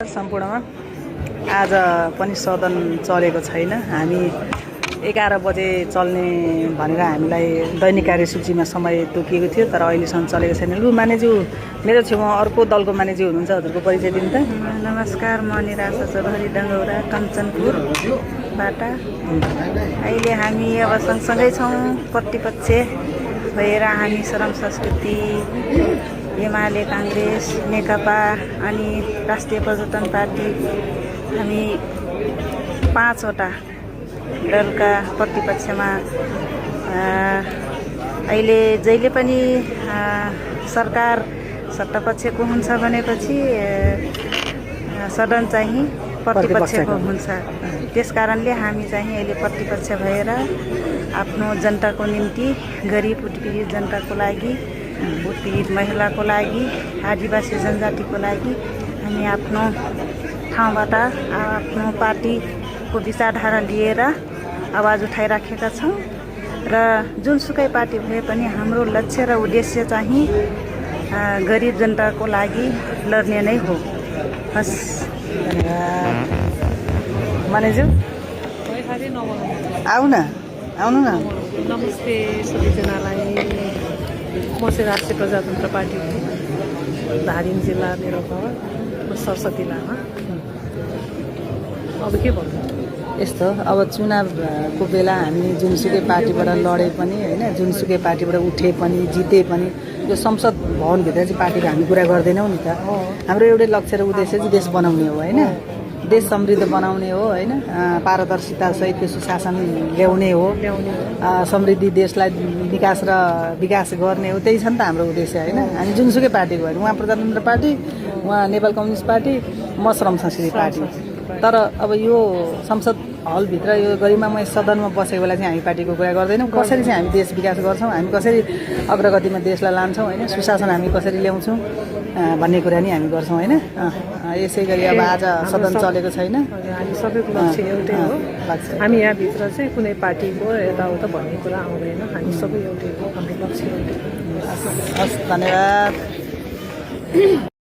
सम्पूर्णमा आज पनि सदन चलेको छैन। हामी 11 बजे चल्ने भनेर हामीलाई दैनिक कार्यसूचीमा समय तोकिएको थियो, तर अहिलेसम्म चलेको छैन। लु मानेज्यू, मेरो छेउमा अर्को दलको मानेज्यू हुनुहुन्छ, हजुरको परिचय दिनु त। नमस्कार, म निराशा चौधरी डङ्गौरा कञ्चनपुरबाट। अहिले हामी अब सँगसँगै छौँ, प्रतिपक्ष भएर हामी श्रम संस्कृति, एमाले, काङ्ग्रेस, नेकपा अनि राष्ट्रिय प्रजातन्त्र पार्टी, हामी 5वटा दलका प्रतिपक्षमा अहिले जहिले पनि सरकार सत्तापक्षको हुन्छ भनेपछि सदन चाहिँ प्रतिपक्षको हुन्छ। त्यस कारणले हामी चाहिँ अहिले प्रतिपक्ष भएर आफ्नो जनताको निम्ति, गरिब उत्पीडित जनताको लागि, उत्पीडित महिलाको लागि, आदिवासी जनजातिको लागि हामी आफ्नो ठाउँबाट आफ्नो पार्टीको विचारधारा लिएर आवाज उठाइराखेका छौँ र जुनसुकै पार्टी भए पनि हाम्रो लक्ष्य र उद्देश्य चाहिँ गरिब जनताको लागि लड्ने नै हो। हस्, मानेज्यू आउनु न। नमस्ते सबैजनालाई। म चाहिँ राष्ट्रिय प्रजातन्त्र पार्टीको धादिङ जिल्ला मेरो घर, सरस्वती लामा। अब के भन्नु यस्तो, अब चुनावको बेला हामी जुनसुकै पार्टीबाट लडे पनि होइन, जुनसुकै पार्टीबाट उठे पनि जिते पनि यो संसद भवनभित्र चाहिँ पार्टीको हामी कुरा गर्दैनौँ नि त। हाम्रो एउटै लक्ष्य र उद्देश्य चाहिँ देश बनाउने हो होइन, देश समृद्ध बनाउने हो होइन, पारदर्शिता सहितको सुशासन ल्याउने हो, समृद्धि देशलाई विकास गर्ने हो। त्यही छ नि त हाम्रो उद्देश्य होइन। हामी जुनसुकै पार्टीको भएर, उहाँ प्रजातन्त्र पार्टी, उहाँ नेपाल कम्युनिस्ट पार्टी, म श्रम संस्कृति पार्टी। तर अब यो संसद हलभित्र यो गरिमामय सदनमा बसेको बेला चाहिँ हामी पार्टीको कुरा गर्दैनौँ। कसरी चाहिँ हामी देश विकास गर्छौँ, हामी कसरी अग्रगतिमा देशलाई लान्छौँ होइन, सुशासन हामी कसरी ल्याउँछौँ भन्ने कुरा नि हामी गर्छौँ होइन। यसै गरी अब आज सदन चलेको छैन। हामी सबैको लक्ष्य एउटै हो। हामी यहाँभित्र चाहिँ कुनै पार्टीको यताउता भन्ने कुरा आउँदैन। हामी सबै एउटै हो, हाम्रो लक्ष्य एउटै हो। हस्, धन्यवाद।